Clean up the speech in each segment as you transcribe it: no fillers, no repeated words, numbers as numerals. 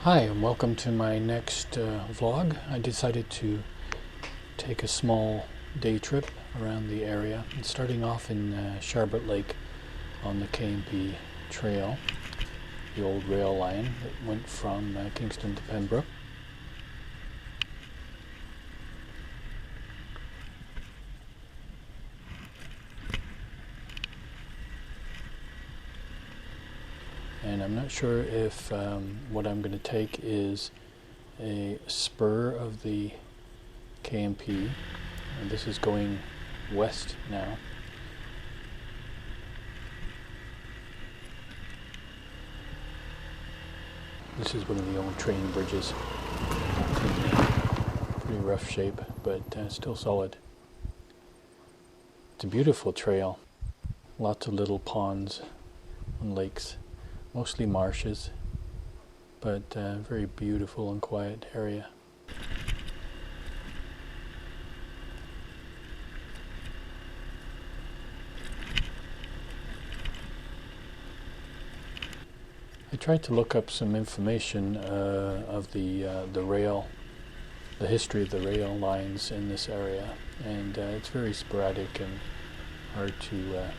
Hi, and welcome to my next vlog. I decided to take a small day trip around the area, and starting off in Charbot Lake on the K&P trail, the old rail line that went from Kingston to Pembroke. And I'm not sure if what I'm going to take is a spur of the K&P, and this is going west now. This is one of the old train bridges. Pretty rough shape, but still solid. It's a beautiful trail. Lots of little ponds and lakes. Mostly marshes, but very beautiful and quiet area. I tried to look up some information of the rail, the history of the rail lines in this area, and it's very sporadic and hard to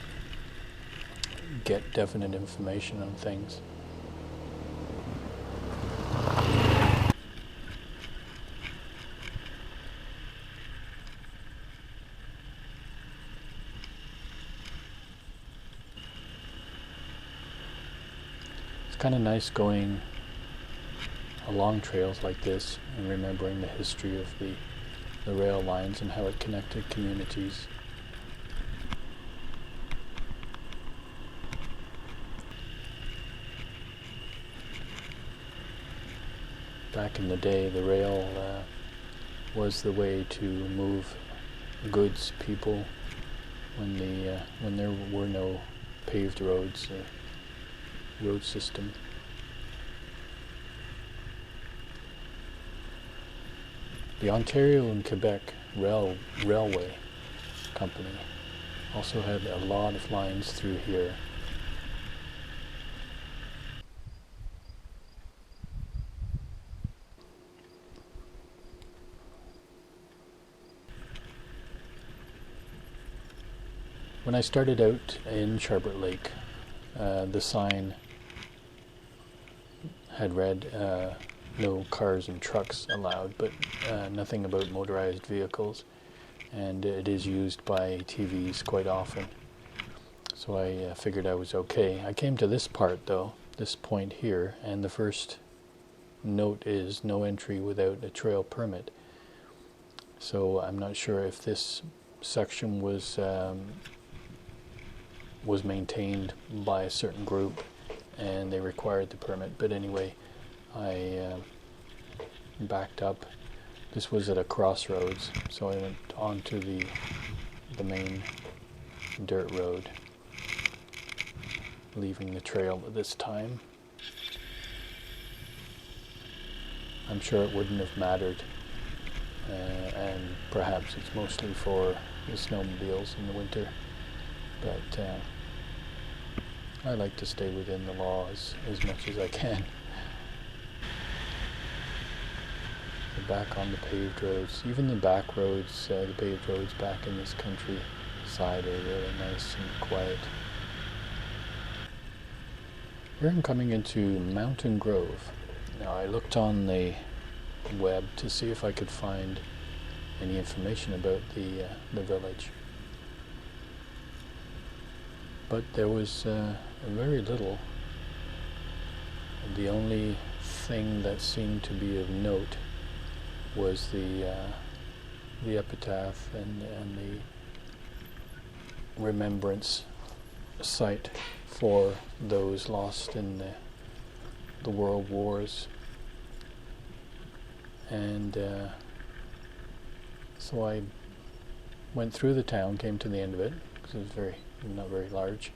get definite information on things. It's kind of nice going along trails like this and remembering the history of the rail lines and how it connected communities. Back in the day, the rail was the way to move goods, people, when there were no paved roads, road system. The Ontario and Quebec Railway Company also had a lot of lines through here. When I started out in Charbot Lake, the sign had read no cars and trucks allowed, but nothing about motorized vehicles, and it is used by ATVs quite often, so I figured I was okay. I came to this part though, this point here, and the first note is no entry without a trail permit. So I'm not sure if this section was maintained by a certain group and they required the permit, but anyway, I backed up. This was at a crossroads, so I went onto the main dirt road, leaving the trail at this time. I'm sure it wouldn't have mattered, and perhaps it's mostly for the snowmobiles in the winter, but I like to stay within the law as much as I can. Back on the paved roads, even the back roads, the paved roads back in this countryside are really nice and quiet. Here I'm coming into Mountain Grove. Now I looked on the web to see if I could find any information about the village, but there was very little. The only thing that seemed to be of note was the epitaph and the remembrance site for those lost in the world wars, and so I went through the town, came to the end of it because it was not very large,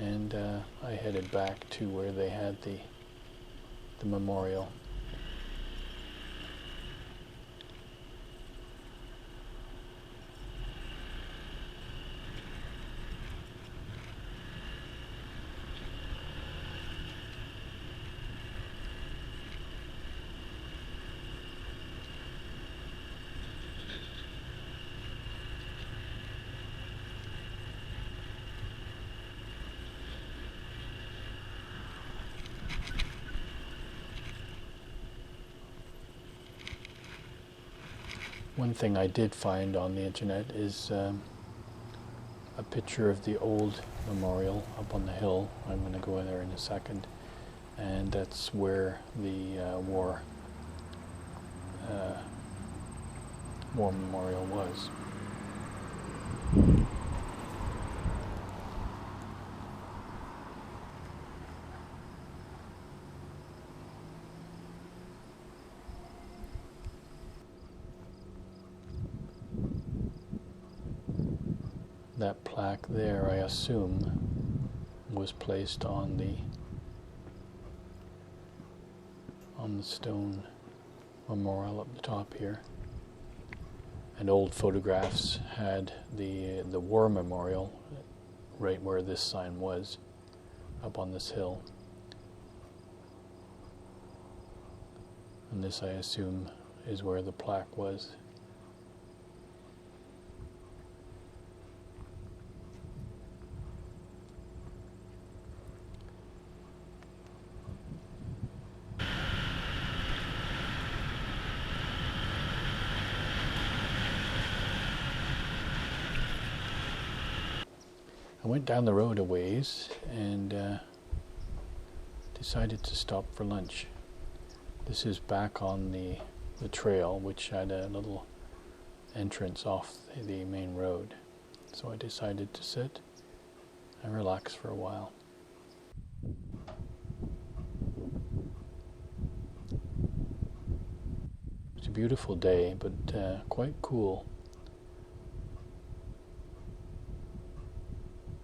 and I headed back to where they had the memorial. One thing I did find on the internet is a picture of the old memorial up on the hill. I'm going to go in there in a second, and that's where the war memorial was. That plaque there, I assume, was placed on the stone memorial up the top here. And old photographs had the war memorial right where this sign was, up on this hill. And this, I assume, is where the plaque was. I went down the road a ways and decided to stop for lunch. This is back on the trail, which had a little entrance off the main road. So I decided to sit and relax for a while. It's a beautiful day, but quite cool.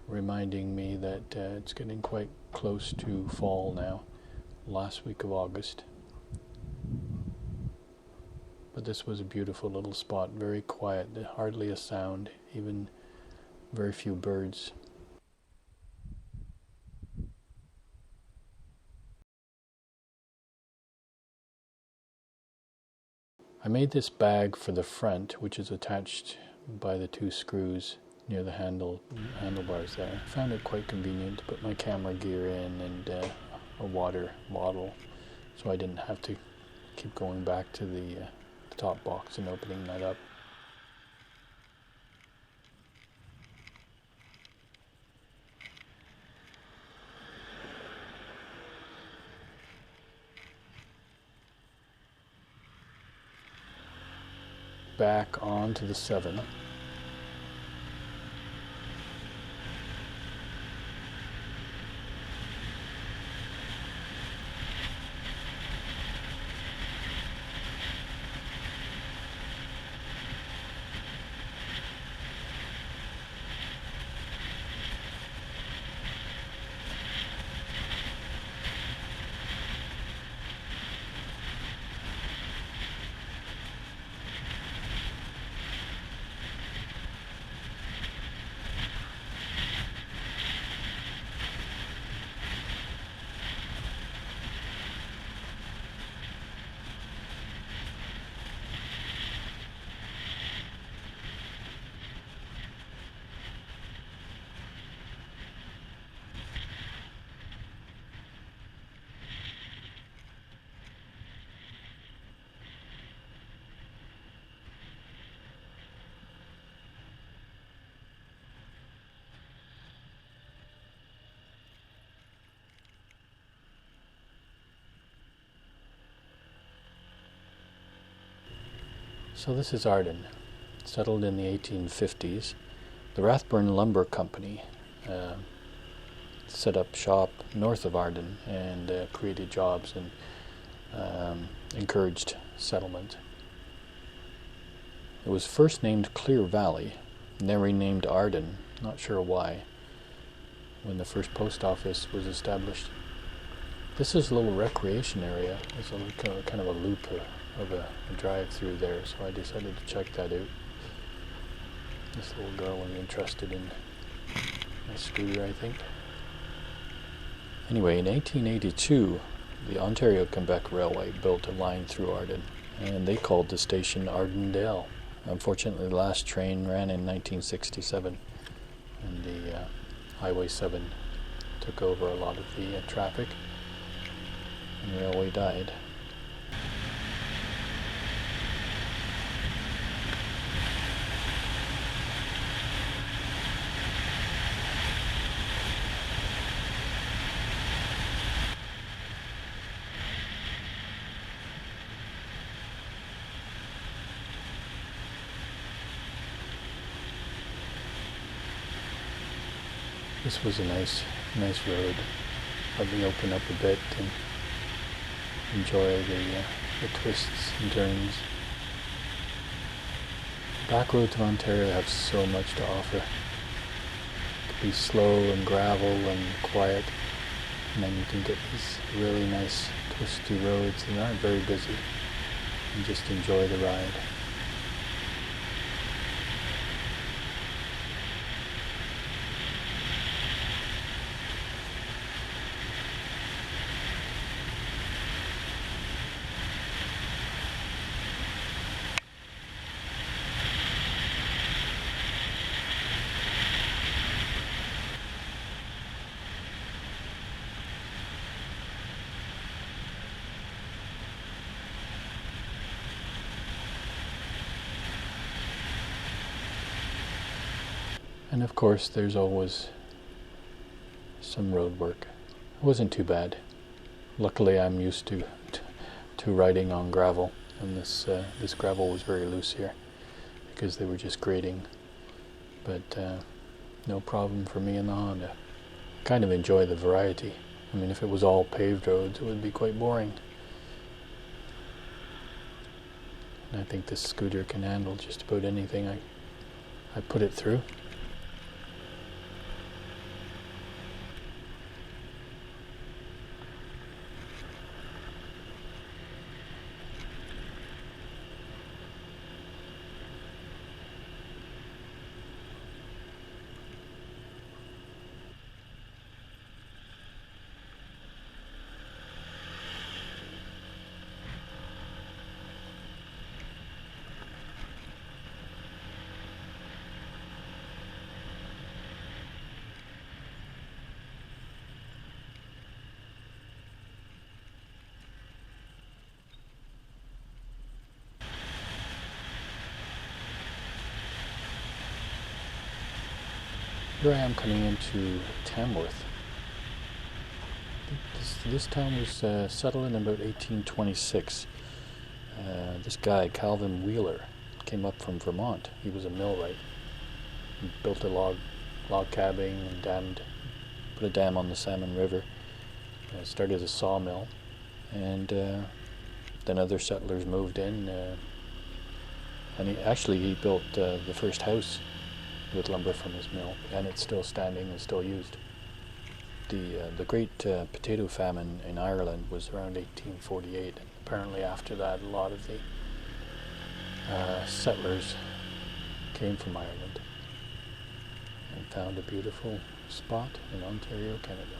Reminding me that it's getting quite close to fall now, last week of August. But this was a beautiful little spot, very quiet, hardly a sound, even very few birds. I made this bag for the front, which is attached by the two screws near the handlebars there. I found it quite convenient to put my camera gear in and a water bottle, so I didn't have to keep going back to the top box and opening that up. Back onto the 7. So this is Arden, settled in the 1850s. The Rathburn Lumber Company set up shop north of Arden and created jobs and encouraged settlement. It was first named Clear Valley, then renamed Arden, not sure why, when the first post office was established. This is a little recreation area. There's a kind of a loop of a drive-through there, so I decided to check that out. This little girl was interested in my scooter, I think. Anyway, in 1882, the Ontario-Quebec Railway built a line through Arden, and they called the station Ardendale. Unfortunately, the last train ran in 1967, and the Highway 7 took over a lot of the traffic, and the railway died. This was a nice road. Let me open up a bit and enjoy the twists and turns. Back roads of Ontario have so much to offer. It could be slow and gravel and quiet, and then you can get these really nice twisty roads that aren't very busy, and just enjoy the ride. And of course, there's always some road work. It wasn't too bad. Luckily, I'm used to riding on gravel, and this gravel was very loose here because they were just grading. But no problem for me in the Honda. Kind of enjoy the variety. I mean, if it was all paved roads, it would be quite boring. And I think this scooter can handle just about anything I put it through. Here I am coming into Tamworth. This town was settled in about 1826. This guy, Calvin Wheeler, came up from Vermont. He was a millwright. He built a log cabin and put a dam on the Salmon River. Started a sawmill, and then other settlers moved in. And he built the first house with lumber from his mill, and it's still standing and still used. The great potato famine in Ireland was around 1848, and apparently after that a lot of the settlers came from Ireland and found a beautiful spot in Ontario, Canada.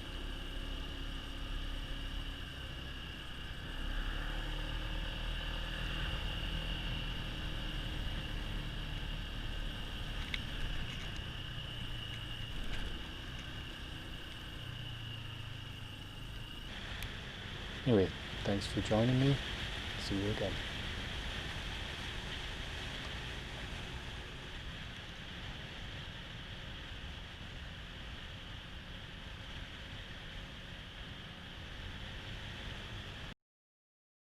Anyway, thanks for joining me. See you again.